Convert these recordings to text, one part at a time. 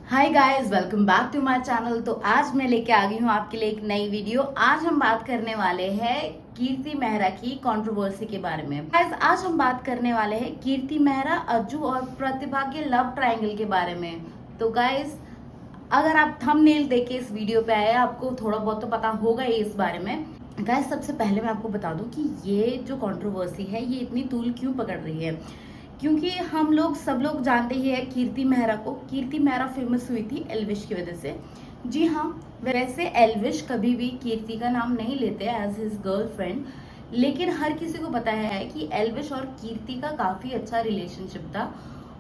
Hi guys, welcome back to my channel. तो आज मैं लेके आ गई हूँ आपके लिए एक नई वीडियो। आज हम बात करने वाले हैं कीर्ति मेहरा की कंट्रोवर्सी के बारे में। गाइस, आज हम बात करने वाले हैं कीर्ति मेहरा, अज्जू और प्रतिभा के लव ट्रायंगल के बारे में। तो गाइस, अगर आप थंबनेल देख के इस वीडियो पे आए, आपको थोड़ा बहुत तो पता होगा ही इस बारे में। गाइस, सबसे पहले मैं आपको बता दूं कि ये जो कंट्रोवर्सी है ये इतनी तूल क्यों पकड़ रही है, क्योंकि हम लोग सब लोग जानते ही है कीर्ति मेहरा को। कीर्ति मेहरा फेमस हुई थी एल्विश की वजह से। जी हाँ, वैसे एल्विश कभी भी कीर्ति का नाम नहीं लेते एज हिज गर्लफ्रेंड, लेकिन हर किसी को पता है कि एल्विश और कीर्ति का काफी अच्छा रिलेशनशिप था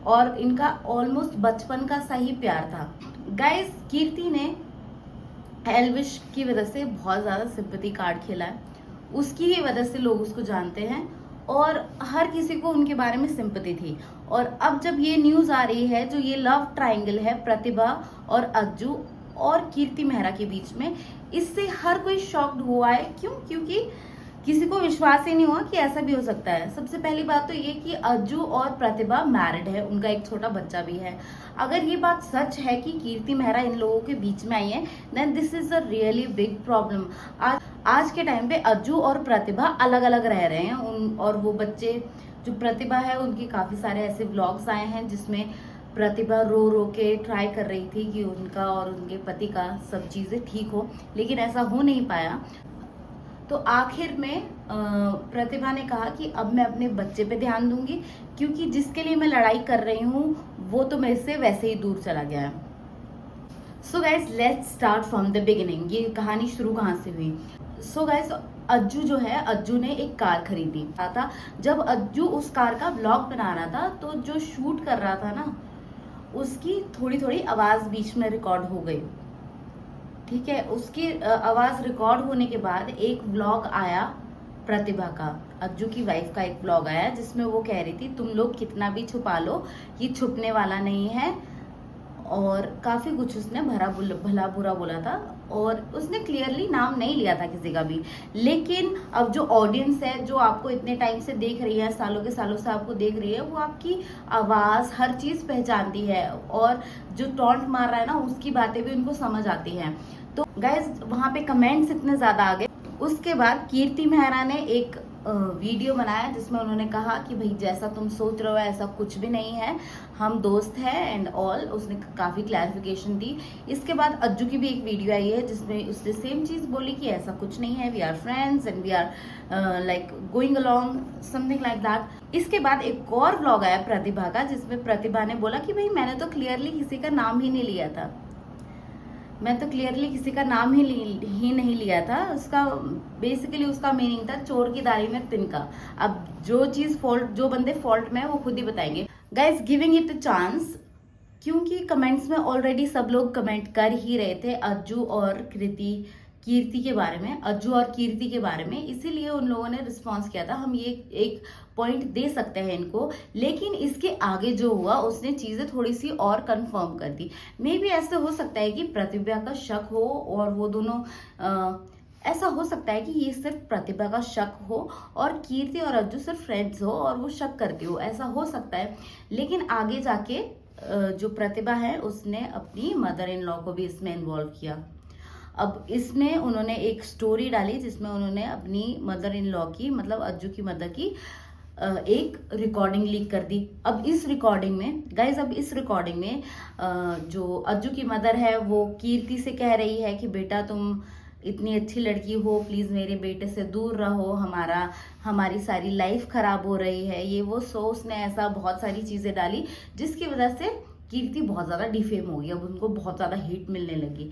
और इनका ऑलमोस्ट बचपन का सा ही प्यार था। गाइस, कीर्ति ने एल्विश की वजह से बहुत ज्यादा सिंपैथी कार्ड खेला है। उसकी ही वजह से लोग उसको जानते हैं और हर किसी को उनके बारे में सिंपैथी थी। और अब जब ये न्यूज आ रही है, जो ये लव ट्रायंगल है प्रतिभा और अज्जू और कीर्ति मेहरा के बीच में, इससे हर कोई शॉक्ड हुआ है। क्यों? क्योंकि किसी को विश्वास ही नहीं हुआ कि ऐसा भी हो सकता है। सबसे पहली बात तो ये कि अज्जू और प्रतिभा मैरिड है, उनका एक छोटा बच्चा भी है। अगर ये बात सच है कि कीर्ति मेहरा इन लोगों के बीच में आई है, then this is a really big problem. आज के टाइम पे अज्जू और प्रतिभा अलग अलग रह रहे हैं और वो बच्चे, जो प्रतिभा है, उनके काफी सारे ऐसे व्लॉग्स आए हैं जिसमें प्रतिभा रो रो के ट्राई कर रही थी कि उनका और उनके पति का सब चीजें ठीक हो, लेकिन ऐसा हो नहीं पाया। तो आखिर में प्रतिभा ने कहा कि अब मैं अपने बच्चे पे ध्यान दूंगी, क्योंकि जिसके लिए मैं लड़ाई कर रही हूँ वो तो मेरे से वैसे ही दूर चला गया है। So guys, let's start from the beginning. ये कहानी शुरू कहाँ से हुई? सो गाइज, अज्जू जो है, अज्जू ने एक कार खरीदी था। जब अज्जू उस कार का ब्लॉग बना रहा था, तो जो शूट कर रहा था ना, उसकी थोड़ी थोड़ी आवाज बीच में रिकॉर्ड हो गई। ठीक है, उसकी आवाज रिकॉर्ड होने के बाद एक व्लॉग आया प्रतिभा का, अज्जू की वाइफ का एक व्लॉग आया, जिसमें वो कह रही थी तुम लोग कितना भी छुपा लो, ये छुपने वाला नहीं है। और काफी कुछ उसने भला बुरा बोला था और उसने क्लियरली नाम नहीं लिया था किसी का भी। लेकिन अब जो ऑडियंस है, जो आपको इतने टाइम से देख रही है, सालों के सालों से आपको देख रही है, वो आपकी आवाज हर चीज पहचानती है और जो टॉन्ट मार रहा है ना, उसकी बातें भी उनको समझ आती हैं। तो गाइज, वहां पे कमेंट्स इतने ज्यादा आ गए। उसके बाद कीर्ति मेहरा ने एक वीडियो बनाया जिसमें उन्होंने कहा कि भाई, जैसा तुम सोच रहे हो ऐसा कुछ भी नहीं है, हम दोस्त हैं एंड ऑल। उसने काफी क्लैरिफिकेशन दी। इसके बाद अज्जू की भी एक वीडियो आई है जिसमें उसने सेम चीज बोली कि ऐसा कुछ नहीं है, we are friends and we are like going along, something like that. इसके बाद एक और व्लॉग आया प्रतिभा का, जिसमें प्रतिभा ने बोला कि भाई, मैंने तो क्लियरली किसी का नाम ही नहीं लिया था, मैं तो क्लियरली किसी का नाम ही नहीं लिया था। उसका बेसिकली उसका मीनिंग था चोर की दाढ़ी में तिनका। अब जो चीज फॉल्ट, जो बंदे फॉल्ट में है, वो खुद ही बताएंगे। Guys, giving it a chance, क्योंकि कमेंट्स में ऑलरेडी सब लोग कमेंट कर ही रहे थे अज्जू और कीर्ति के बारे में, अज्जू और कीर्ति के बारे में, इसीलिए उन लोगों ने रिस्पॉन्स किया था हम ये एक पॉइंट दे सकते हैं इनको। लेकिन इसके आगे जो हुआ, उसने चीजें थोड़ी सी और कंफर्म कर दी। मे बी ऐसे हो सकता है कि प्रतिभा का शक हो और वो दोनों ऐसा हो सकता है कि ये सिर्फ प्रतिभा का शक हो और कीर्ति और अज्जू सिर्फ फ्रेंड्स हो और वो शक करती हो, ऐसा हो सकता है। लेकिन आगे जाके जो प्रतिभा है, उसने अपनी मदर इन लॉ को भी इसमें इन्वॉल्व किया। अब इसमें उन्होंने एक स्टोरी डाली जिसमें उन्होंने अपनी मदर इन लॉ की, मतलब अज्जू की मदर की एक रिकॉर्डिंग लीक कर दी। अब इस रिकॉर्डिंग में गाइज, जो अज्जू की मदर है, वो कीर्ति से कह रही है कि बेटा, तुम इतनी अच्छी लड़की हो, प्लीज मेरे बेटे से दूर रहो, हमारी सारी लाइफ खराब हो रही है, ये वो। सो उसने ऐसा बहुत सारी चीजें डाली जिसकी वजह से कीर्ति बहुत ज्यादा डिफेम हो गई। अब उनको बहुत ज्यादा हेट मिलने लगी।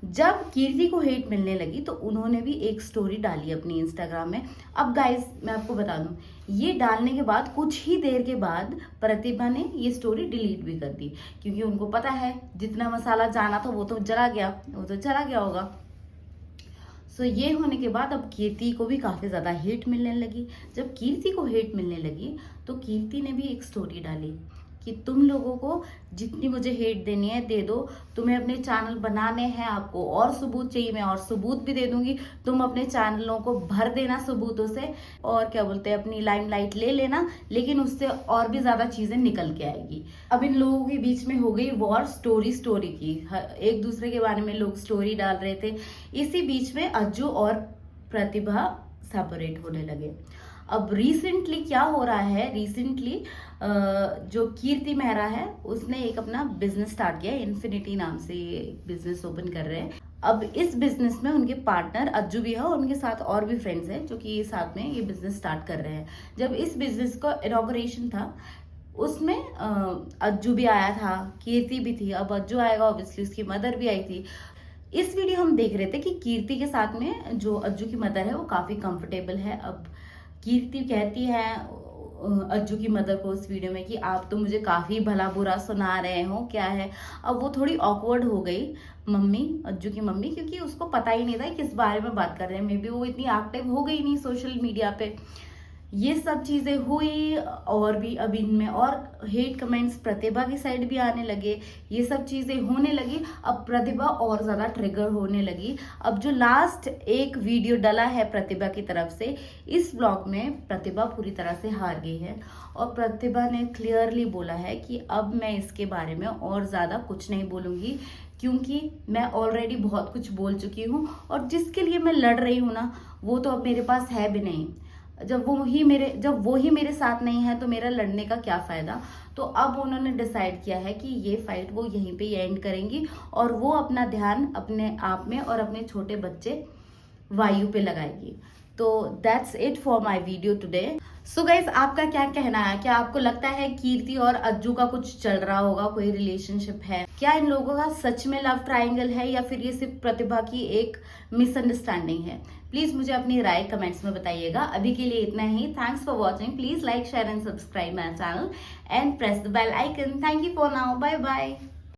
जब कीर्ति को हेट मिलने लगी तो उन्होंने भी एक स्टोरी डाली अपनी इंस्टाग्राम में। अब गाइस, मैं आपको बता दूं, ये डालने के बाद कुछ ही देर के बाद प्रतिभा ने ये स्टोरी डिलीट भी कर दी, क्योंकि उनको पता है जितना मसाला जाना था वो तो चला गया होगा। सो ये होने के बाद अब कीर्ति को भी काफी ज्यादा हेट मिलने लगी। जब कीर्ति को हेट मिलने लगी तो कीर्ति ने भी एक स्टोरी डाली कि तुम लोगों को जितनी मुझे हेट देनी है दे दो, तुम्हें अपने चैनल बनाने हैं, आपको और सबूत चाहिए मैं और सबूत भी दे दूंगी, तुम अपने चैनलों को भर देना सबूतों से और क्या बोलते हैं अपनी लाइमलाइट ले लेना, लेकिन उससे और भी ज्यादा चीजें निकल के आएगी। अब इन लोगों के बीच में हो गई वॉर स्टोरी की, एक दूसरे के बारे में लोग स्टोरी डाल रहे थे। इसी बीच में अज्जू और प्रतिभा सेपरेट होने लगे। अब रिसेंटली क्या हो रहा है, रिसेंटली जो कीर्ति मेहरा है उसने एक अपना बिजनेस स्टार्ट किया, इन्फिनिटी नाम से ये बिजनेस ओपन कर रहे हैं। अब इस बिजनेस में उनके पार्टनर अज्जू भी है और उनके साथ और भी फ्रेंड्स हैं जो कि साथ में ये बिजनेस स्टार्ट कर रहे हैं। जब इस बिजनेस का इनॉग्रेशन था उसमें अज्जू भी आया था, कीर्ति भी थी। अब अज्जू आएगा ऑब्वियसली, उसकी मदर भी आई थी। इस वीडियो हम देख रहे थे कि कीर्ति के साथ में जो अज्जू की मदर है वो काफी कंफर्टेबल है। अब कीर्ति कहती है अज्जू की मदर को उस वीडियो में कि आप तो मुझे काफी भला बुरा सुना रहे हो, क्या है। अब वो थोड़ी ऑकवर्ड हो गई मम्मी, अज्जू की मम्मी, क्योंकि उसको पता ही नहीं था किस बारे में बात कर रहे हैं। मे बी वो इतनी एक्टिव हो गई नहीं सोशल मीडिया पे। ये सब चीजें हुई और भी अब इनमें और हेट कमेंट्स प्रतिभा की साइड भी आने लगे, ये सब चीजें होने लगी। अब प्रतिभा और ज्यादा ट्रिगर होने लगी। अब जो लास्ट एक वीडियो डला है प्रतिभा की तरफ से, इस ब्लॉग में प्रतिभा पूरी तरह से हार गई है और प्रतिभा ने क्लियरली बोला है कि अब मैं इसके बारे में और ज्यादा कुछ नहीं बोलूंगी, क्योंकि मैं ऑलरेडी बहुत कुछ बोल चुकी हूँ और जिसके लिए मैं लड़ रही हूँ ना वो तो अब मेरे पास है भी नहीं। जब वो ही मेरे साथ नहीं है तो मेरा लड़ने का क्या फायदा। तो अब उन्होंने डिसाइड किया है कि ये फाइट वो यहीं पे एंड करेंगी और वो अपना ध्यान अपने आप में और अपने छोटे बच्चे वायु पे लगाएगी। तो that's it for my video today. So guys, आपका क्या कहना है? क्या आपको लगता है कीर्ति और अज्जू का कुछ चल रहा होगा, कोई रिलेशनशिप है? क्या इन लोगों का सच में लव ट्रायंगल है या फिर ये सिर्फ प्रतिभा की एक मिसअंडरस्टैंडिंग है? प्लीज मुझे अपनी राय कमेंट्स में बताइएगा। अभी के लिए इतना ही। Thanks for watching. Please like, share and subscribe my channel and press the bell icon. Thank you for now. Bye bye.